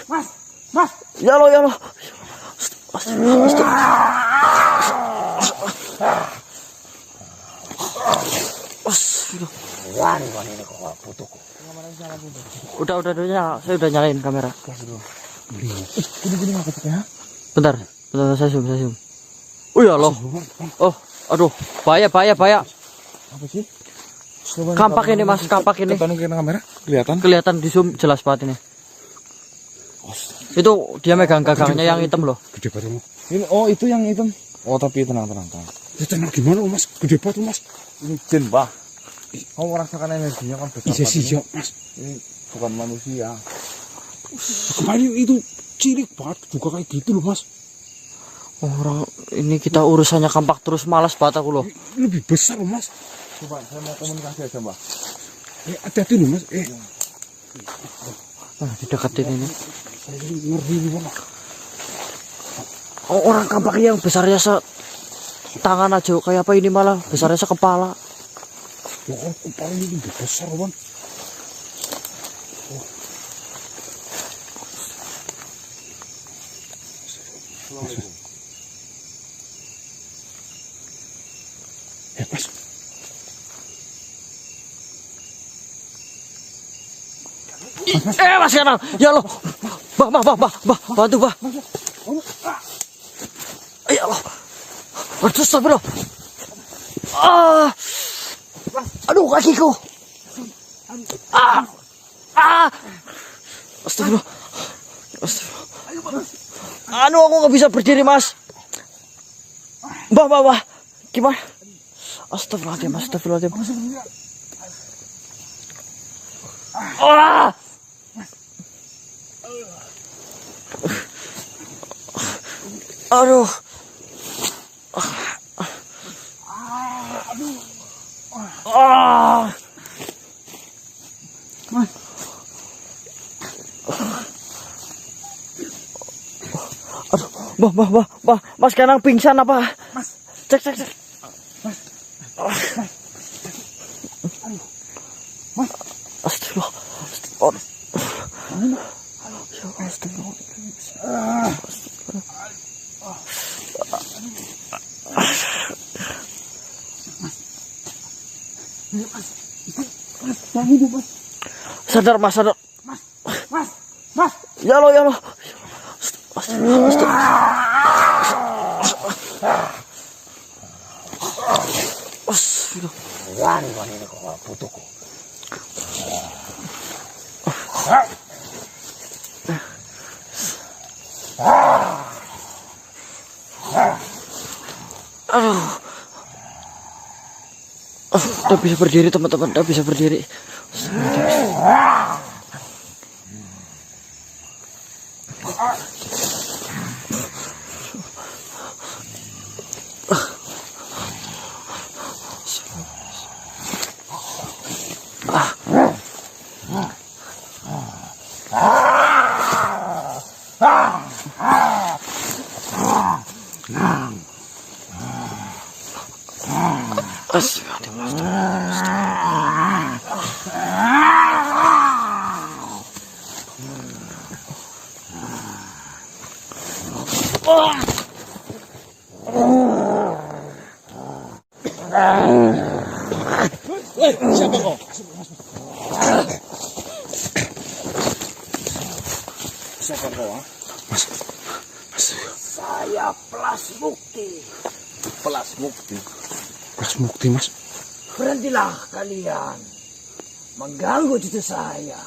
Mas. Ya Allah. Ini kok butuhku. Udah nyala. Saya udah nyalain kamera. Gini ngapa ya? Bentar, saya zoom. Oh ya Allah. Oh, aduh, bahaya. Apa sih? Kampak ini Mas, kampak ini. Kamera kelihatan? Kelihatan di zoom jelas banget ini. Itu dia megang gagangnya yang hitam loh. Gede banget. Ini itu yang hitam. Oh, tapi tenang. Ya tenang gimana Mas? Gede banget Mas. Ini jin, Pak. Kamu merasakan energinya kan besar. Iya, Mas. Ini bukan manusia. Kemarin itu cilik banget juga kayak gitu loh, Mas. Orang ini kita urusannya kampak terus, malas banget aku loh. Lebih besar loh, Mas. Coba saya mau komunikasi aja, Mbak. Hati-hati loh, Mas. Nah, dideketin ini. Saya ngeri nih, Mas. Oh, orang kampak yang besarnya tangan aja kayak apa ini malah besarnya sekepala. Ya, kepala ini lebih besar, Bang. Ya, Mas. Mas Kanal, ya Allah. Bah, bantu, Bah. Ya Allah. Aduh, astagfirullah. Aduh, kakiku. Astagfirullah. Aku nggak bisa berdiri, Mas. Bah. Gimana? Astagfirullahaladzim. Aduh. Bah, Mas Kanang pingsan apa? Mas. Cek. Mas. Astagfirullah. Sadar, Mas. Ya Allah. Ini kok butuhku. Udah bisa berdiri, teman-teman. Udah bisa berdiri. Siapa kau? Siapa kau? Mas. Saya Plas Mukti. Plas Mukti, Mas. Berhentilah kalian mengganggu cucu saya.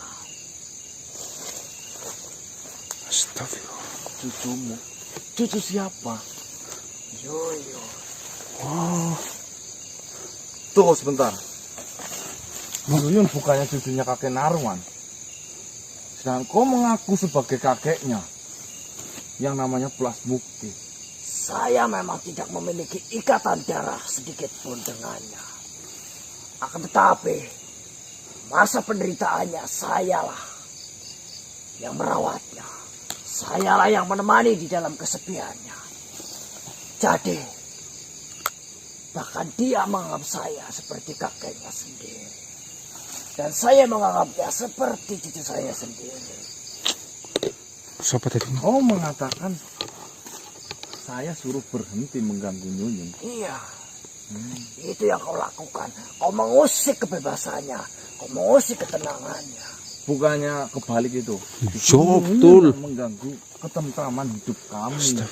Astagfirullah. Cucumu? Cucu siapa? Yoyo. Oh. Tunggu sebentar. Yuyun bukannya cucunya kakek Narwan. Sedangkan kau mengaku sebagai kakeknya yang namanya Plas Mukti. Saya memang tidak memiliki ikatan darah sedikit pun dengannya. Akan tetapi masa penderitaannya sayalah yang merawatnya. Sayalah yang menemani di dalam kesepiannya. Jadi bahkan dia menganggap saya seperti kakeknya sendiri. Dan saya menganggapnya seperti cucu saya sendiri. Siapa tadi? Kau mengatakan saya suruh berhenti mengganggu Nyunyun. Iya. Itu yang kau lakukan. Kau mengusik kebebasannya. Kau mengusik ketenangannya. Bukannya kebalik itu. Betul. Mengganggu ketentraman hidup kami.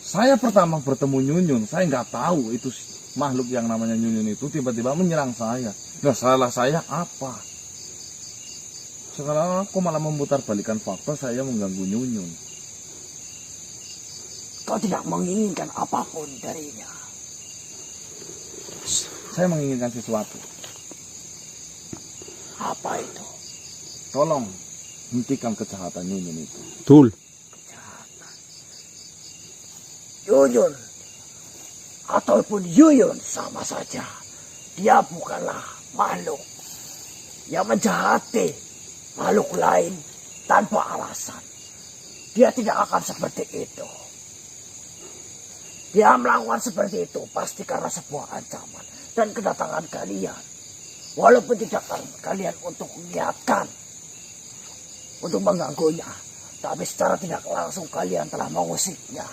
Saya pertama bertemu Nyunyun, saya nggak tahu itu makhluk yang namanya Nyunyun itu tiba-tiba menyerang saya. Nah, salah saya apa? Sekarang aku malah memutar balikan fakta saya mengganggu Nyunyun. Kau tidak menginginkan apapun darinya. Saya menginginkan sesuatu. Apa itu? Tolong hentikan kejahatan Nyunyun itu. Betul. Nyunyun ataupun Yuyun sama saja. Dia bukanlah makhluk yang menjahati makhluk lain tanpa alasan. Dia tidak akan seperti itu. Dia melakukan seperti itu pasti karena sebuah ancaman dan kedatangan kalian. Walaupun tidak kalian untuk mengingatkan, untuk mengganggunya, tapi secara tidak langsung kalian telah mengusiknya.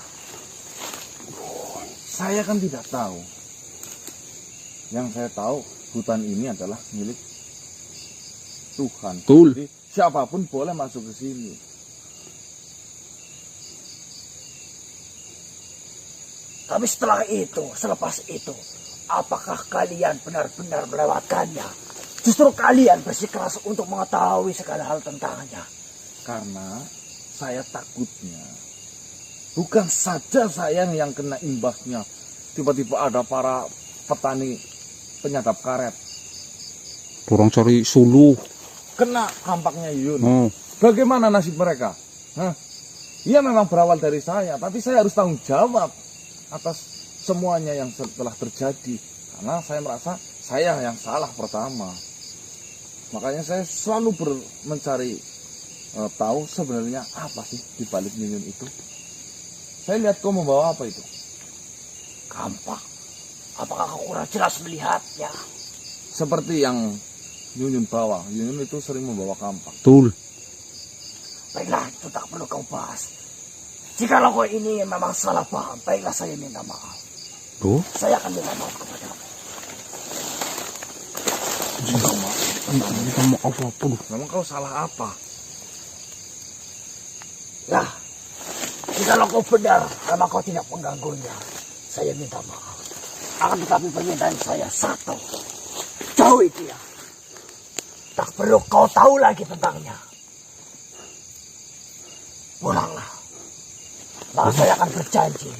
Saya kan tidak tahu. Yang saya tahu hutan ini adalah milik Tuhan. Betul. Jadi siapapun boleh masuk ke sini. Tapi setelah itu, selepas itu, apakah kalian benar-benar melewatkannya? Justru kalian bersikeras untuk mengetahui segala hal tentangnya. Karena saya takutnya bukan saja saya yang kena imbasnya. Tiba-tiba ada para petani penyadap karet Orang cari suluh. kena kampaknya Yun. Oh. Bagaimana nasib mereka? Hah? Ia memang berawal dari saya, tapi saya harus tanggung jawab atas semuanya yang telah terjadi. Karena saya merasa saya yang salah pertama. Makanya saya selalu mencari tahu sebenarnya apa sih di balik Nyunyun itu. Saya lihat kau membawa apa itu? Kampak. Apakah kau kurang jelas melihatnya? Seperti yang Nyunyun bawa. Nyunyun itu sering membawa kampak. Betul. Baiklah, itu tak perlu kau bahas. Jikalau kau ini memang salah paham, baiklah saya minta maaf. Tuh. Saya akan minta maaf kepadamu. Minta maaf apa lu? Memang kau salah apa? Ya, jikalau kau benar, memang kau tidak mengganggunya, saya minta maaf. Akan tetapi permintaan saya satu, jauhi dia. Tak perlu kau tahu lagi tentangnya. Pulanglah. Maka saya akan berjanji,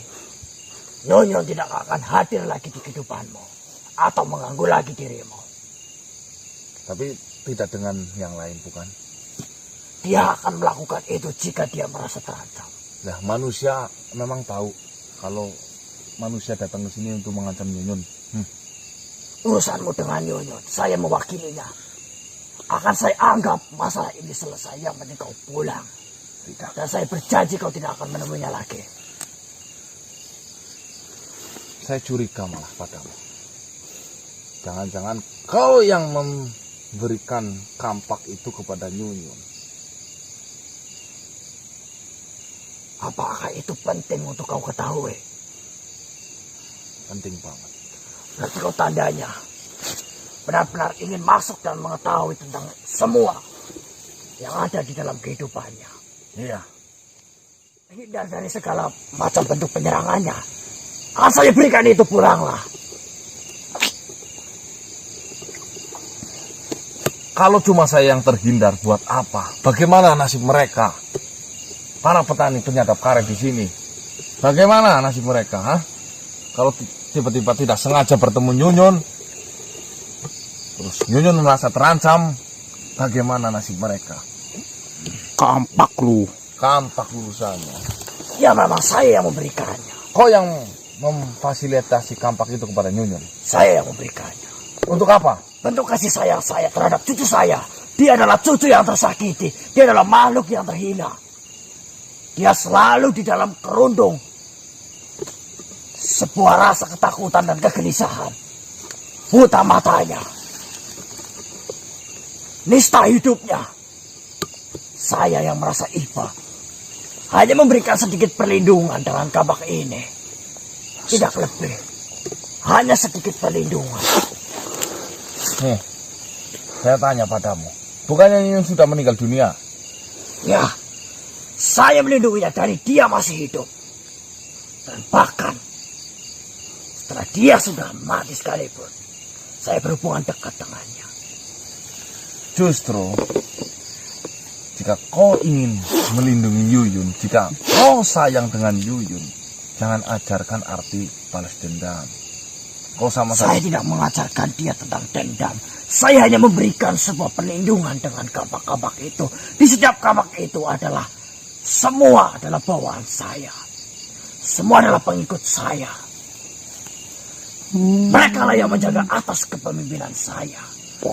Nyunyun tidak akan hadir lagi di kehidupanmu atau mengganggu lagi dirimu. Tapi tidak dengan yang lain, bukan? Dia akan melakukan itu jika dia merasa terancam. Nah, manusia memang tahu kalau manusia datang ke sini untuk mengancam Nyunyun. Urusanmu dengan Nyunyun, saya mewakilinya. Akan saya anggap masalah ini selesai, yang penting kau pulang. Tidak. Dan saya berjanji kau tidak akan menemuinya lagi. Saya curiga malah padamu. Jangan-jangan kau yang memberikan kampak itu kepada Nyunyun. Apakah itu penting untuk kau ketahui? Penting banget. Berarti kau tandanya benar-benar ingin masuk dan mengetahui tentang semua yang ada di dalam kehidupannya. Iya. Hindar dari segala macam bentuk penyerangannya. Akan saya berikan itu, pulanglah. Kalau cuma saya yang terhindar, buat apa? Bagaimana nasib mereka? Para petani penyadap karet di sini. Bagaimana nasib mereka? Hah? Kalau tiba-tiba tidak sengaja bertemu Nyunyun, terus Nyunyun merasa terancam, bagaimana nasib mereka? Kampak lu. Kampak urusannya. Ya memang saya yang memberikannya. Kau yang memfasilitasi kampak itu kepada Nyunyun. Saya yang memberikannya. Untuk apa? Bentuk kasih sayang saya terhadap cucu saya. Dia adalah cucu yang tersakiti. Dia adalah makhluk yang terhina. Dia selalu di dalam kerundung sebuah rasa ketakutan dan kegelisahan. Buta matanya. Nista hidupnya. Saya yang merasa iba hanya memberikan sedikit perlindungan dengan kabak ini. Tidak lebih. Hanya sedikit perlindungan. Nih, saya tanya padamu. Bukannya Nyunyun sudah meninggal dunia? Ya, saya melindunginya dari dia masih hidup. Dan bahkan, setelah dia sudah mati sekalipun, saya berhubungan dekat dengannya. Justru, jika kau ingin melindungi Yuyun, jika kau sayang dengan Yuyun, jangan ajarkan arti balas dendam. Kau sama Saya saja. tidak mengajarkan dia tentang dendam. Saya hanya memberikan sebuah perlindungan dengan kabak-kabak itu. Di setiap kabak itu adalah, semua adalah bawaan saya. Semua adalah pengikut saya. Mereka lah yang menjaga atas kepemimpinan saya.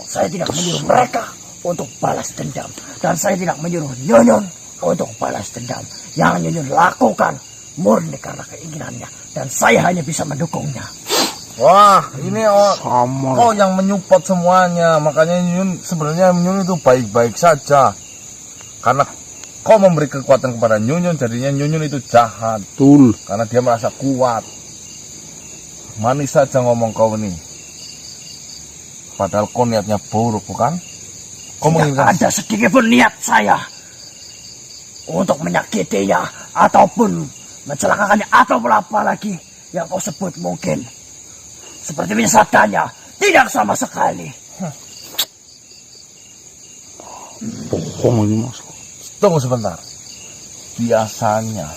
Saya tidak menyuruh mereka untuk balas dendam. Dan saya tidak menyuruh Nyunyun untuk balas dendam. Yang Nyunyun lakukan murni karena keinginannya. Dan saya hanya bisa mendukungnya. Wah, ini kau yang menyupport semuanya. Makanya sebenarnya Nyunyun itu baik-baik saja. Karena kau memberi kekuatan kepada Nyunyun, jadinya Nyunyun itu jahat. Betul. Karena dia merasa kuat. Manis saja ngomong kau ini. Padahal kau niatnya buruk, bukan? Kau Tidak menginginkan ada sedikit pun niat saya untuk menyakitinya ataupun mencelakakannya ataupun apa lagi yang kau sebut mungkin seperti menyesatannya. Tidak sama sekali. Bohong ini mas. Tunggu sebentar. Biasanya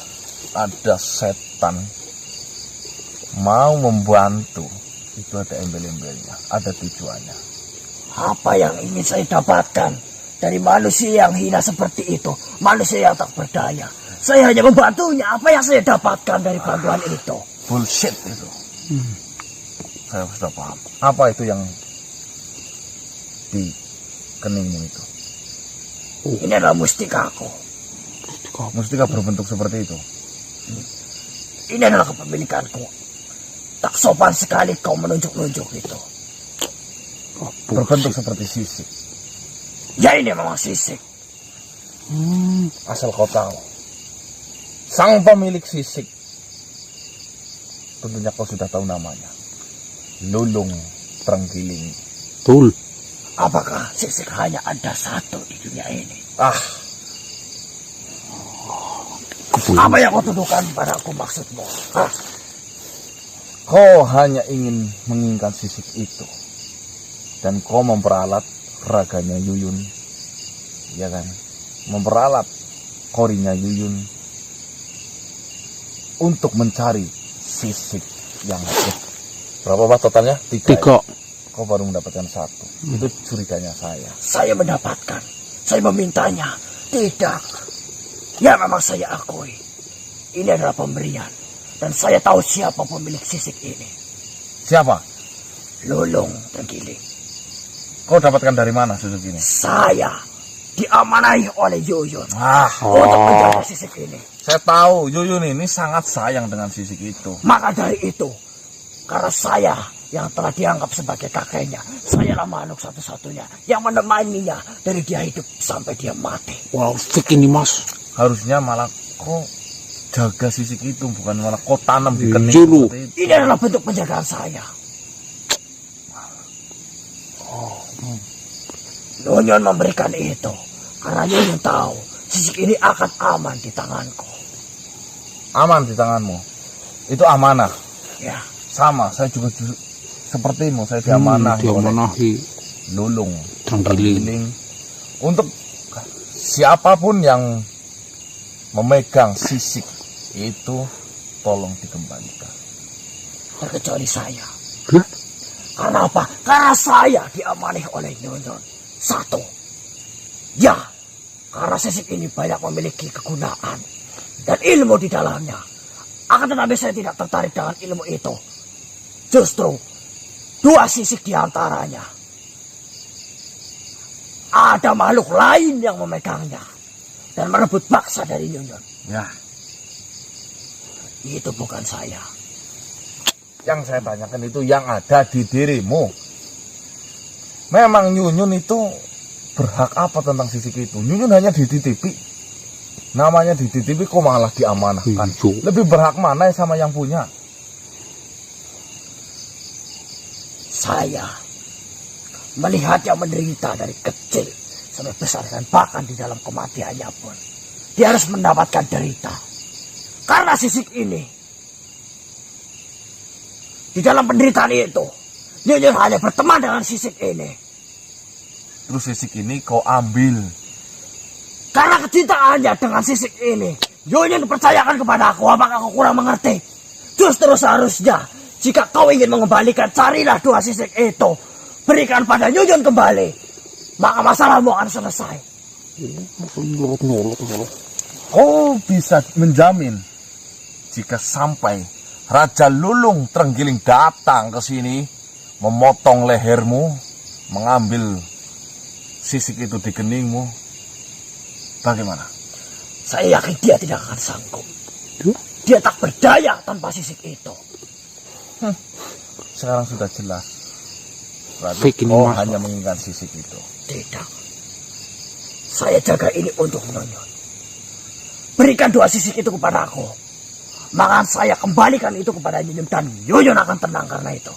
ada setan mau membantu. Itu ada embel-embelnya, ada tujuannya. Apa yang ingin saya dapatkan dari manusia yang hina seperti itu, manusia yang tak berdaya? Saya hanya membantunya. Apa yang saya dapatkan dari bantuan itu? Bullshit itu. Saya sudah paham. Apa itu yang di keningmu itu? Ini adalah mustikaku. Mustika berbentuk seperti itu. Ini adalah kepemilikanku. Tak sopan sekali kau menunjuk-nunjuk itu. Berbentuk seperti sisik. Ya ini memang sisik. Asal kau tahu, sang pemilik sisik, tentunya kau sudah tahu namanya. Lulung Trenggiling. Betul. Apakah sisik hanya ada satu di dunia ini? Apa yang kau tuduhkan padaku maksudmu? Hah? Kau hanya ingin menginginkan sisik itu. Dan kau memperalat raganya Yuyun. Ya kan? Memperalat korinya Yuyun. Untuk mencari sisik yang berapa totalnya? 3. Tiga. Kau baru mendapatkan 1. Itu curiganya saya. Saya mendapatkan. Saya memintanya. Tidak. Ya memang saya akui. Ini adalah pemberian. Dan saya tahu siapa pemilik sisik ini. Siapa? Lulung Trenggiling. Kau dapatkan dari mana sisik ini? Saya diamanahi oleh Yuyun untuk menjaga sisik ini. Saya tahu Yuyun ini sangat sayang dengan sisik itu. Maka dari itu, karena saya yang telah dianggap sebagai kakeknya, sayalah makhluk satu-satunya yang menemaninya dari dia hidup sampai dia mati. Wow, stick ini mas. Harusnya malah kau jaga sisik itu, bukan malah kau tanam di kening Julu. seperti itu. Ini adalah bentuk penjagaan saya. Nyunyun memberikan itu karena Nyunyun tahu sisik ini akan aman di tanganku. Aman di tanganmu. Itu amanah. Ya, Sama, saya juga sepertimu, saya diamanahi oleh Diamanahi. Lulung Trenggiling. Trenggiling. Untuk siapapun yang memegang sisik itu, tolong dikembalikan. terkecuali saya. Hah? Karena apa? Karena saya diamanahi oleh Nyunyun. 1. Ya, karena sisik ini banyak memiliki kegunaan dan ilmu di dalamnya. Akan tetapi saya tidak tertarik dengan ilmu itu. Justru 2 sisik di antaranya ada makhluk lain yang memegangnya dan merebut paksa dari Nyunyun. Ya, Itu bukan saya. yang saya tanyakan itu yang ada di dirimu. Memang Nyunyun itu berhak apa tentang sisik itu? Nyunyun hanya dititipi. Namanya dititipi kok malah diamanahkan. Lebih berhak mana sama yang punya? Saya melihatnya menderita dari kecil sampai besar, dan bahkan di dalam kematiannya pun dia harus mendapatkan derita. Karena sisik ini, di dalam penderitaan itu, Nyunyon hanya berteman dengan sisik ini. Terus sisik ini kau ambil. Karena kecintaannya dengan sisik ini, Nyunyon percayakan kepada aku. Apakah kau kurang mengerti? Justru seharusnya, jika kau ingin mengembalikan, carilah 2 sisik itu. Berikan pada Nyunyon kembali. Maka masalahmu akan selesai. Kau bisa menjamin jika sampai Raja Lulung Trenggiling datang ke sini, memotong lehermu, mengambil sisik itu di keningmu, bagaimana? Saya yakin dia tidak akan sanggup. Dia tak berdaya tanpa sisik itu. Sekarang sudah jelas. Berarti kau hanya menginginkan sisik itu. Tidak. Saya jaga ini untuk Nyunyon. Berikan 2 sisik itu kepada aku. Maka saya kembalikan itu kepada Nyunyon, dan Nyunyon akan tenang karena itu.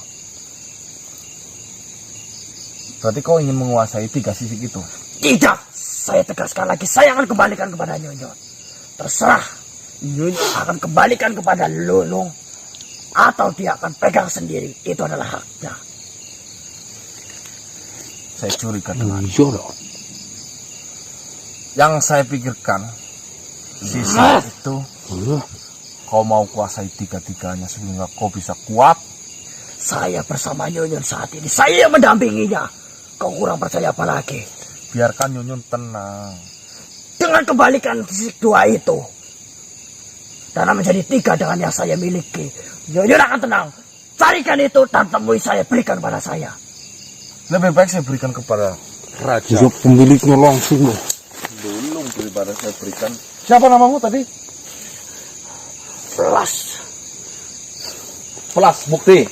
Berarti kau ingin menguasai 3 sisik itu? Tidak. Saya tegaskan lagi, saya akan kembalikan kepada Nyunyon. Terserah. Nyunyon akan kembalikan kepada Lulung, atau dia akan pegang sendiri. Itu adalah haknya. Saya curiga dengan yang saya pikirkan, sisa itu kau mau kuasai 3-tiganya sehingga kau bisa kuat. Saya bersama Nyunyon saat ini, saya yang mendampinginya. Kau kurang percaya apa lagi? Biarkan Nyunyon tenang. Dengan kembalikan sisik 2 itu, dan menjadi 3 dengan yang saya miliki, Nyunyon akan tenang. Carikan itu dan temui saya, berikan pada saya. Lebih baik saya berikan kepada Raja. Iya, pemiliknya langsung loh. Lulung daripada saya berikan. Siapa namamu tadi? Plus. Plus bukti.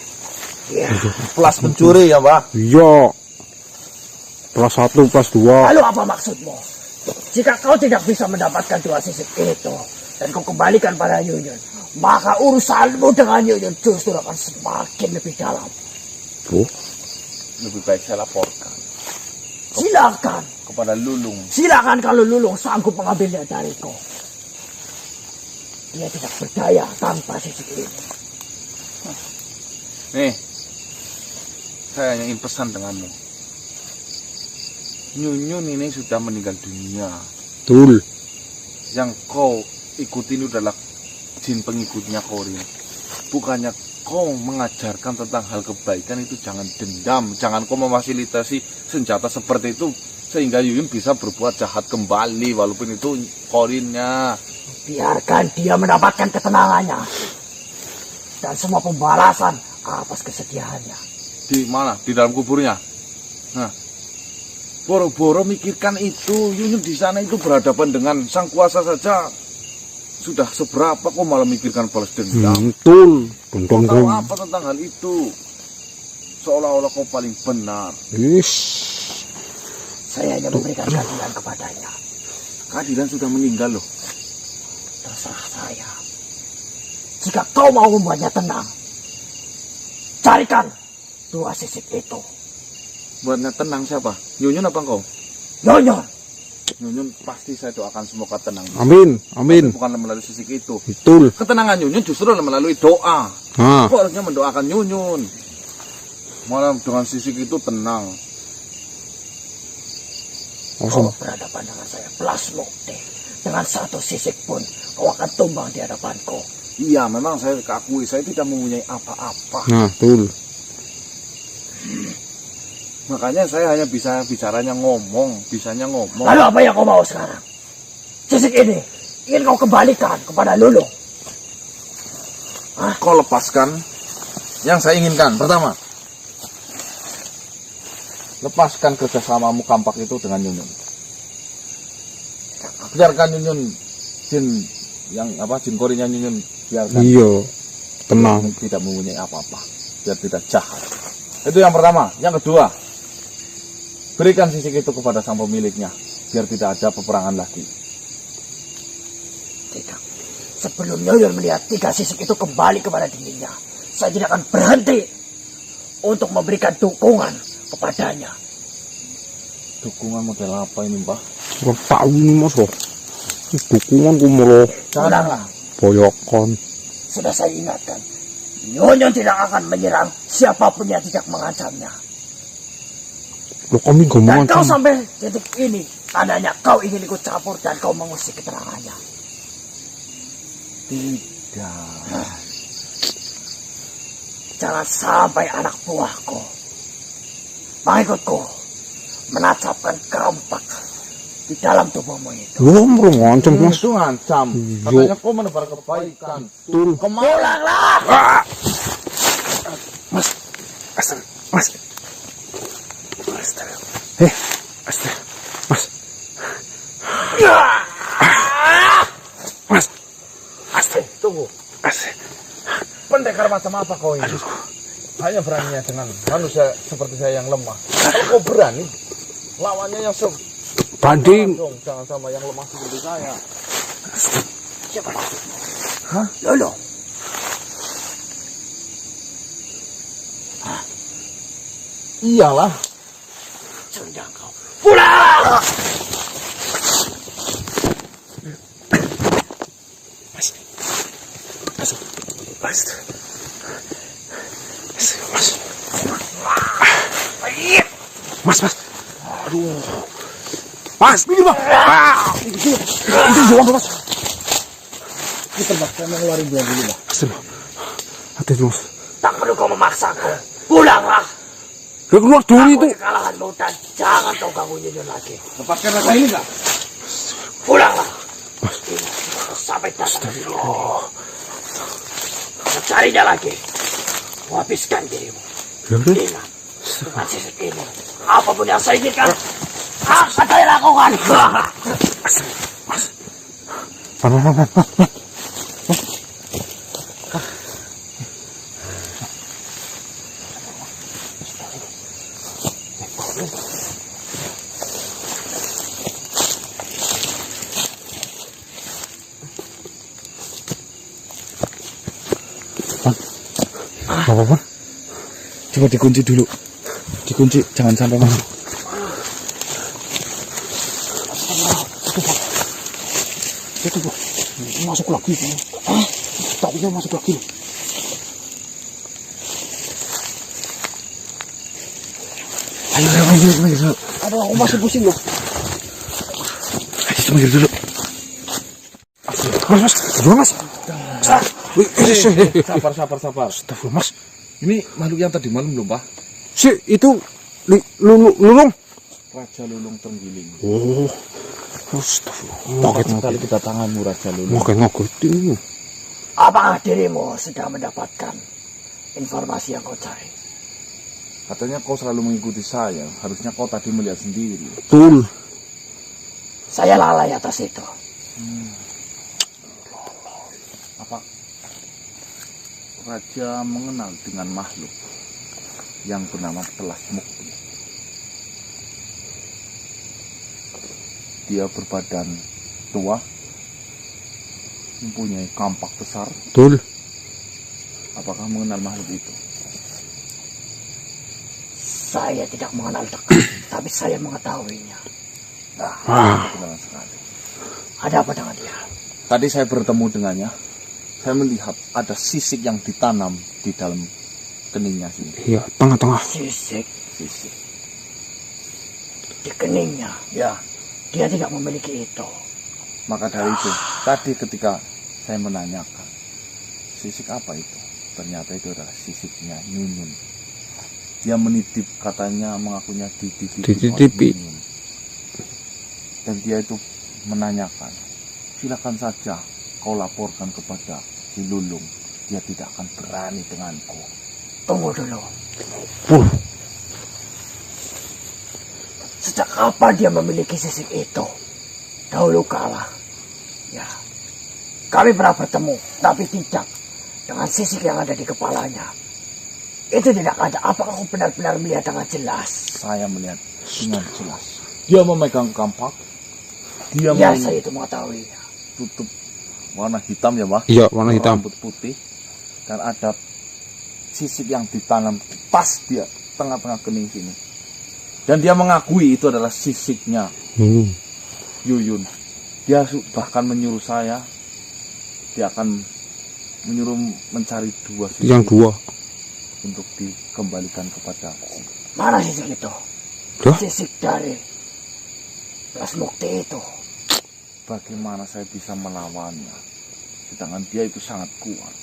Ya. Plus pencuri ya, Mbak? Iya. Plus 1, plus 2. Lalu apa maksudmu? Jika kau tidak bisa mendapatkan 2 sisik itu, dan kau kembalikan pada Nyunyon, maka urusanmu dengan Nyunyon justru akan semakin lebih dalam. Lebih baik saya laporkan. Silakan. Kepada Lulung. Silakan kalau Lulung sanggup mengambilnya dariku. Dia tidak berdaya tanpa sisik ini. Nih, saya hanya ingin pesan denganmu. Nyunyon ini sudah meninggal dunia. Betul. Yang kau ikuti ini adalah jin pengikutnya Korin. Bukannya kau mengajarkan tentang hal kebaikan itu, jangan dendam. Jangan kau memfasilitasi senjata seperti itu sehingga Yuyun bisa berbuat jahat kembali walaupun itu Korinnya. Biarkan dia mendapatkan ketenangannya dan semua pembalasan atas kesediaannya. Di mana? Di dalam kuburnya. Nah, boro-boro mikirkan itu. Yuyun di sana itu berhadapan dengan sang kuasa saja. Sudah seberapa kok malah mikirkan balas dendam? Betul. Kau tahu apa tentang hal itu? Seolah-olah kau paling benar. Saya hanya memberikan keadilan kepadanya. Keadilan sudah meninggal loh. Terserah saya. Jika kau mau membuatnya tenang, carikan 2 sisik itu. Buatnya tenang siapa? Nyunyon apa engkau? Nyunyon. Nyunyon pasti saya doakan semoga tenang. Amin, amin. Tapi bukan melalui sisik itu. Betul. Ketenangan Nyunyon justru melalui doa. Kau harusnya mendoakan Nyunyon. Malah dengan sisik itu tenang. Kau berhadapan dengan saya plus mukti. Dengan 1 sisik pun kau akan tumbang di hadapanku. Iya, memang saya akui saya tidak mempunyai apa-apa. Nah, betul. Makanya saya hanya bisa bicaranya ngomong, bisanya ngomong. Lalu apa yang kau mau sekarang? Sisik ini ingin kau kembalikan kepada Lulung. Kau lepaskan yang saya inginkan. Pertama, lepaskan kerjasamamu kampak itu dengan Nyunyon. Biarkan Nyunyon jin yang jin Korinnya Nyunyon, biarkan. Iya, tenang. Tidak mempunyai apa-apa, biar tidak jahat. Itu yang pertama. Yang kedua, berikan sisik itu kepada sang pemiliknya, biar tidak ada peperangan lagi. Tidak. Sebelum Nyonya melihat 3 sisik itu kembali kepada dirinya, saya tidak akan berhenti untuk memberikan dukungan kepadanya. Dukungan model apa ini, Mbah? Kurang tahu ini mas loh. Dukungan ku malah Sudahlah, boyokan. sudah saya ingatkan. Nyonya tidak akan menyerang siapapun yang tidak mengancamnya. Lo kami Dan ngomongan kau sampai titik ini, tandanya kau ingin ikut campur dan kau mengusik keterangannya. Tidak. Jangan sampai anak buahku, pengikutku, menacapkan kerampak di dalam tubuhmu itu. lo mau ngancam mas. Itu ngancam. Iya. Katanya kau menebar kebaikan. Betul. Pulanglah! Mas, astaga, mas. Astaga. Astaga, mas. Mas, astaga, Tunggu. astaga. Pendekar macam apa kau ini? Hanya beraninya dengan manusia seperti saya yang lemah. Kalau kau berani, lawannya yang Banding. dong. Jangan sama yang lemah seperti saya. Siapa maksudmu? Hah? Lolo, Iyalah. sendang kau. Pulang! Mas. Masuk. Mas. Mas. Mas, mas. Aduh. Mas, ini bang. Itu juang mas. Kita bakal ngeluarin buang dulu, Mbah. Astaga. Hati-hati mas. Tak perlu kau memaksaku. Pulanglah! Ya keluar dulu itu. Aku kekalahanmu dan jangan kau ganggu Nyonya lagi. Lepaskan rasa ini enggak? Pulanglah! Ingat, sampai datang dirimu. Kau carinya lagi. Kau habiskan dirimu. Ya udah. Ingat, dengan sisik ini, apapun yang saya inginkan, akan saya lakukan. Astaga. Mas. Pan. Apa-apa? Coba dikunci dulu. Dikunci, jangan sampai masuk. Itu bro, masuk lagi. Ah, tadinya masuk lagi. Ayo. Aduh, aku masih pusing loh. Ayo, cuma dulu. Mas, gimana mas? Sabar. Astagfirullah mas. Ini makhluk yang tadi malam belum, Pak? Si itu lulung. Raja Lulung Tenggiling. Oh, astagfirullah. Kaget sekali kedatanganmu, Raja Lulung. Ngaget ini. Apakah dirimu sudah mendapatkan informasi yang kau cari? Katanya kau selalu mengikuti saya. Harusnya kau tadi melihat sendiri. Betul. Saya lalai atas itu. Apa Raja mengenal dengan makhluk yang bernama Telas Mukti? Dia berbadan tua, mempunyai kampak besar. Betul. Apakah mengenal makhluk itu? Saya tidak mengenal dekat, tapi saya mengetahuinya. Ah, Kenalan sekali. Ada apa dengan dia? Tadi saya bertemu dengannya. Saya melihat ada sisik yang ditanam di dalam keningnya sini. iya, tengah-tengah. Sisik Sisik. di keningnya. Ya, Dia tidak memiliki itu. maka dari itu tadi ketika saya menanyakan sisik apa itu, ternyata itu adalah sisiknya Nyunyun. Dia menitip, katanya mengakunya dititipi Dititipi. oleh Nyunyun. Dan dia itu menanyakan, silakan saja kau laporkan kepada Ki Lulung, dia tidak akan berani denganku. Tunggu dulu. Puh, Sejak kapan dia memiliki sisik itu? Dahulu kala. Ya. Kami pernah bertemu, tapi tidak dengan sisik yang ada di kepalanya. Itu tidak ada. Apakah kau benar-benar melihat dengan jelas? Saya melihat dengan jelas. Dia memegang kampak. Dia Ya, saya itu mengetahuinya. tutup warna hitam ya, Pak. Iya, warna hitam. Rambut putih. Dan ada sisik yang ditanam pas di tengah-tengah kening sini. Dan dia mengakui itu adalah sisiknya Yuyun. Dia bahkan menyuruh saya, dia akan menyuruh mencari 2 sisik. Yang 2. Untuk dikembalikan kepada aku. Mana sisik itu? Dah? Sisik dari Plas Mukti itu. Bagaimana saya bisa melawannya? Sedangkan dia itu sangat kuat.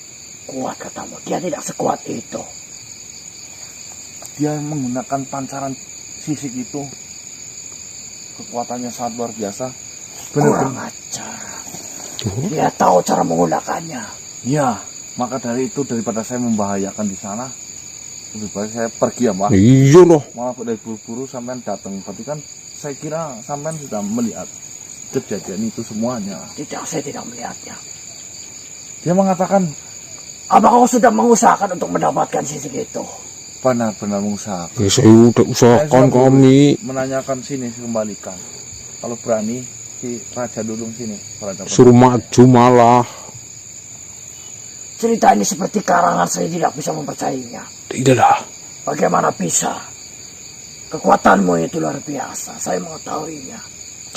Kuat katamu, dia tidak sekuat itu. Dia menggunakan pancaran sisik itu. Kekuatannya sangat luar biasa. Kurang ajar. Dia tahu cara menggunakannya. Ya, maka dari itu daripada saya membahayakan di sana, lebih baik saya pergi ya, Pak. Iya loh. Malah dari buru-buru sampean datang. Tapi kan saya kira sampean sudah melihat kejadian itu semuanya. Tidak, saya tidak melihatnya. Dia mengatakan Apa kau sudah mengusahakan untuk mendapatkan sisik itu? benar-benar mengusahakan. Ya, saya udah usahakan kami. Menanyakan sini, kembalikan. Kalau berani, si Raja Dulung sini. Suruh maju malah. Cerita ini seperti karangan, saya tidak bisa mempercayainya. Tidak lah. Bagaimana bisa? Kekuatanmu itu luar biasa, saya mengetahuinya.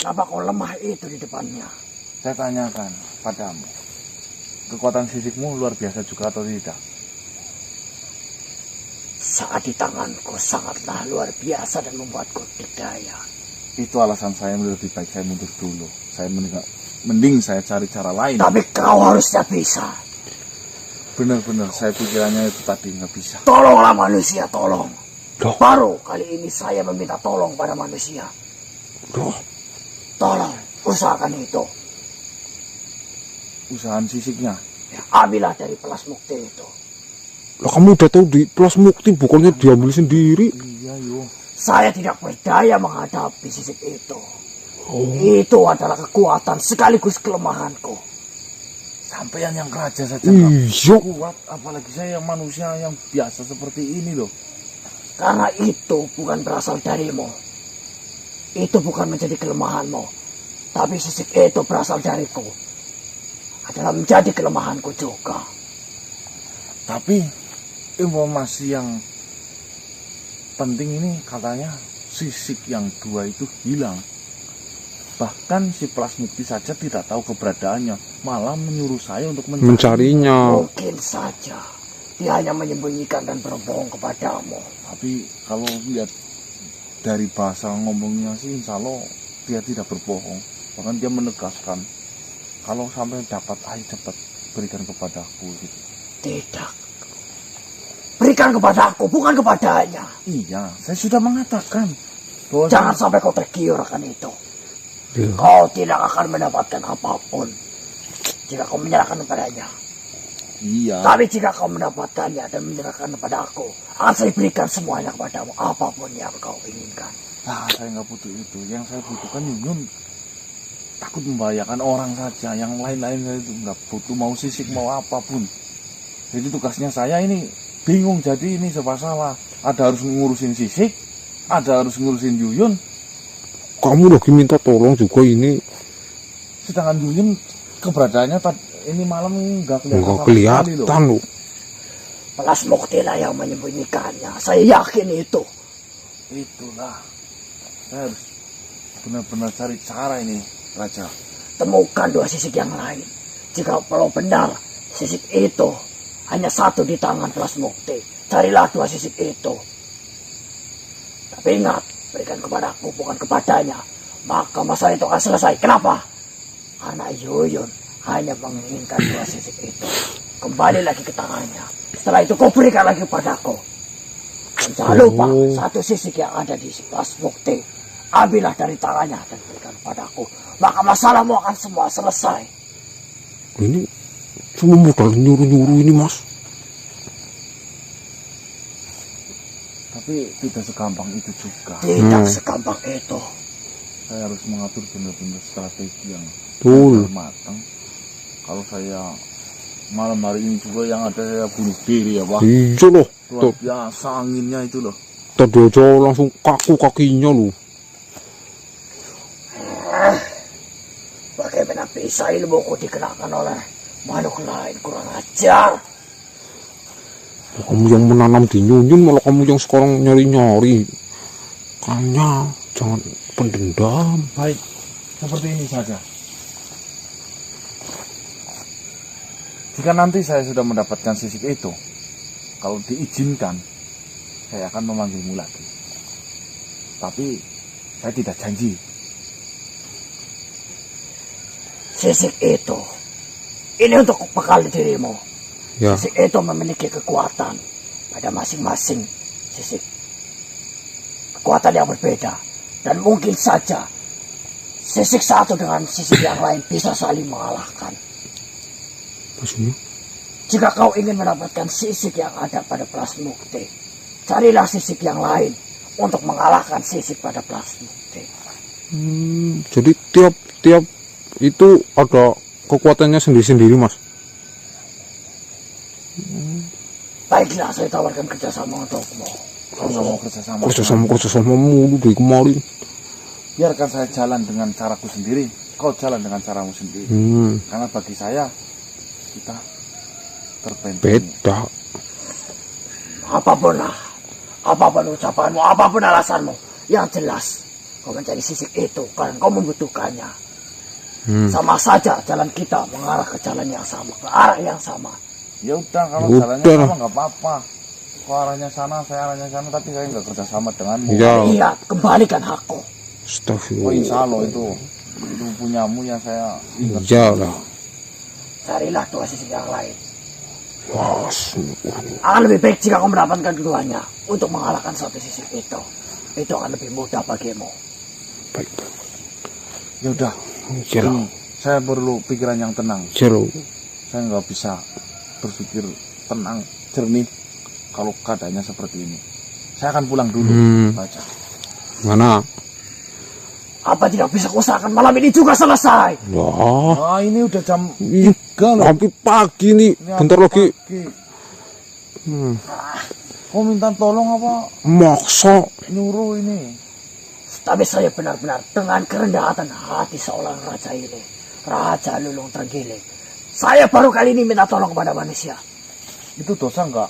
Kenapa kau lemah itu di depannya? Saya tanyakan padamu, kekuatan sisikmu luar biasa juga atau tidak? Saat di tanganku sangatlah luar biasa dan membuatku berdaya. Itu alasan saya lebih baik saya mundur dulu. Saya mending saya cari cara lain. Tapi kau harusnya bisa. Benar-benar saya pikirannya itu tadi nggak bisa. Tolonglah manusia, tolong. Loh. Baru kali ini saya meminta tolong pada manusia. Loh. Tolong, usahakan itu. Usahaan sisiknya. Ya, ambillah dari Plas Mukti itu. Lah kamu udah tahu di Plas Mukti bukannya diambil sendiri. Iya, yo. Saya tidak berdaya menghadapi sisik itu. Oh. Itu adalah kekuatan sekaligus kelemahanku. Sampean yang raja saja nggak Iya. kuat, apalagi saya yang manusia yang biasa seperti ini loh. Karena itu bukan berasal darimu. Itu bukan menjadi kelemahanmu. Tapi sisik itu berasal dariku. Adalah menjadi kelemahanku juga. Tapi informasi yang penting ini katanya sisik yang 2 itu hilang. Bahkan si Plas Mukti saja tidak tahu keberadaannya, malah menyuruh saya untuk Mencarinya. Mungkin saja dia hanya menyembunyikan dan berbohong kepadamu. Tapi kalau lihat dari bahasa ngomongnya sih, insya Allah dia tidak berbohong. Bahkan dia menegaskan, kalau sampai dapat air cepat berikan kepadaku gitu. Tidak. Berikan kepadaku, bukan kepadanya. Iya, saya sudah mengatakan bahwa Jangan sampai kau tergiur akan itu. Iya. Kau tidak akan mendapatkan apapun jika kau menyerahkan kepadanya. iya. Tapi jika kau mendapatkannya dan menyerahkan kepada aku, akan saya berikan semuanya kepadamu, apapun yang kau inginkan. Nah, saya nggak butuh itu. Yang saya butuhkan Yuyun takut membahayakan orang saja. Yang lain-lain saya itu nggak butuh, mau sisik mau apapun. Jadi tugasnya saya ini bingung. Jadi ini serba salah. Ada harus ngurusin sisik, ada harus ngurusin Yuyun. Kamu lagi minta tolong juga ini. Sedangkan Yuyun keberadaannya ini malam nggak kelihatan. Enggak sama sekali loh. kelihatan loh. Plas Mukti lah yang menyembunyikannya. Saya yakin itu. Itulah. Saya harus benar-benar cari cara ini, Raja. Temukan 2 sisik yang lain. Jika kalau benar sisik itu hanya 1 di tangan Plas Mukti, carilah 2 sisik itu. Tapi ingat, berikan kepadaku bukan kepadanya, maka masalah itu akan selesai. Kenapa? Karena Yuyun hanya menginginkan 2 sisik itu. Kembali lagi ke tangannya. Setelah itu kau berikan lagi kepadaku. Dan jangan lupa, 1 sisik yang ada di Plas Mukti, ambillah dari tangannya dan berikan kepadaku. Maka masalahmu akan semua selesai. Ini cuma modal nyuruh-nyuruh ini, Mas. Tapi tidak segampang itu juga. Tidak segampang itu. Saya harus mengatur benar-benar strategi yang Betul. matang. Kalau saya malam hari ini juga yang ada saya bunuh diri ya, Pak. Iya loh. Luar biasa anginnya itu loh. Tadi aja langsung kaku kakinya loh. Bagaimana Bisa ilmuku dikenakan oleh makhluk lain, kurang ajar. Kamu yang menanam di Nyunyun, malah kamu yang sekarang nyari-nyari. Kayaknya jangan pendendam. Baik, seperti ini saja. Jika nanti saya sudah mendapatkan sisik itu, kalau diizinkan, saya akan memanggilmu lagi. Tapi saya tidak janji. Sisik itu, ini untuk bekal dirimu. Ya, Sisik itu memiliki kekuatan pada masing-masing sisik. Kekuatan yang berbeda. Dan mungkin saja sisik satu dengan sisik yang lain bisa saling mengalahkan. maksudnya? Jika kau ingin mendapatkan sisik yang ada pada Plasmukti, carilah sisik yang lain untuk mengalahkan sisik pada Plasmukti. Jadi tiap itu ada kekuatannya sendiri-sendiri, Mas. Baiklah, saya tawarkan kerjasama untukmu. Kalau nggak mau kerjasama, Kerjasama mulu dari kemarin. biarkan saya jalan dengan caraku sendiri. Kau jalan dengan caramu sendiri. Karena bagi saya, kita terbentuk. Beda. Apapun ucapanmu, apapun alasanmu, yang jelas kau mencari sisik itu karena kau membutuhkannya. Sama saja jalan kita mengarah ke jalan yang sama, ke arah yang sama. Ya udah, kalau Udah. jalannya sama nggak apa-apa. Kau arahnya sana, saya arahnya sana, tapi saya nggak kerjasama denganmu. Ya, Iya, kembalikan hakku. Oh, astagfirullah. insya Allah itu punyamu yang saya ingat. Ya lah. Carilah dua sisik yang lain. Wah, Akan lebih baik jika kau mendapatkan keduanya untuk mengalahkan satu sisik itu. Itu akan lebih mudah bagimu. baik. Ya udah, Jero, ini saya perlu pikiran yang tenang. jero. Saya nggak bisa berpikir tenang, jernih kalau keadaannya seperti ini. Saya akan pulang dulu. Baca. Mana? Apa tidak bisa kuusahakan malam ini juga selesai? Wah, Ah, ini udah jam ih, 3 loh. hampir pagi nih. Ini Bentar hampir lagi. pagi. Kau minta tolong apa Maksa. nyuruh ini? Tapi saya benar-benar dengan kerendahan hati seorang raja ini. Raja Lulung Terenggiling. Saya baru kali ini minta tolong kepada manusia. Itu dosa nggak?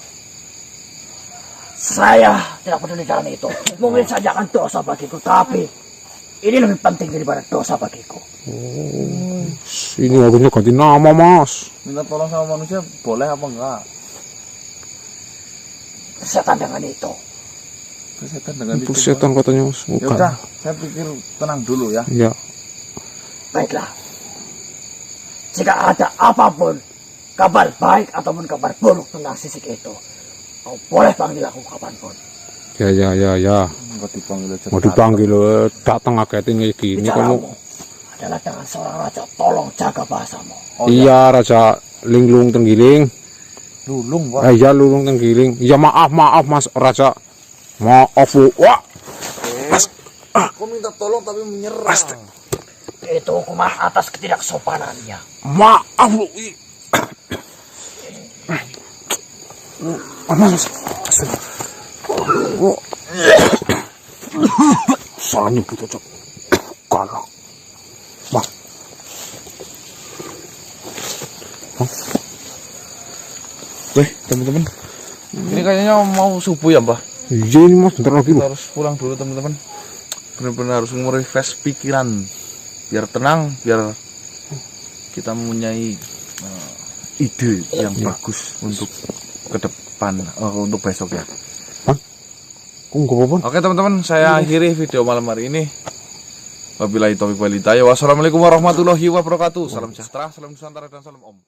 Saya tidak peduli dengan itu. Mungkin saja akan dosa bagiku. Tapi ini lebih penting daripada dosa bagiku. Ini harusnya ganti nama, Mas. Minta tolong sama manusia boleh apa enggak? Setan dengan itu. Setan dengan Itu itu. setan katanya, Mas. Ya Bukan. udah, saya pikir tenang dulu ya. Ya. Baiklah. Jika ada apapun, kabar baik ataupun kabar buruk tentang sisik itu, kau boleh panggil aku kapanpun. Ya. Enggak dipanggil aja. Mau dipanggil datang ngagetin kayak gini kamu. Bicaramu adalah dengan seorang raja. Tolong jaga bahasamu. Oh, Iya, Raja Linglung Tenggiling. Lulung, Pak. Iya, Lulung Tenggiling. Iya, maaf Mas Raja. Maaf, Bu. Wah, Kau minta tolong tapi menyerah. Itu hukuman atas ketidaksopanannya. maaf, Bu. Mas. Oh. Salah nyebut aja. Kalah. Mas. Weh, teman-teman. Ini kayaknya mau subuh ya, Mbah. Iya ini Mas, bentar lagi Kita loh. harus pulang dulu, teman-teman. Benar-benar harus merefresh pikiran biar tenang, biar kita mempunyai ide yang bagus untuk ke depan, untuk besok ya. Kok nggak apa-apa? Oke teman-teman, saya akhiri video malam hari ini. Wabillahi taufiq wal hidayah. Wassalamualaikum warahmatullahi wabarakatuh. Salam sejahtera, salam Nusantara dan salam Om.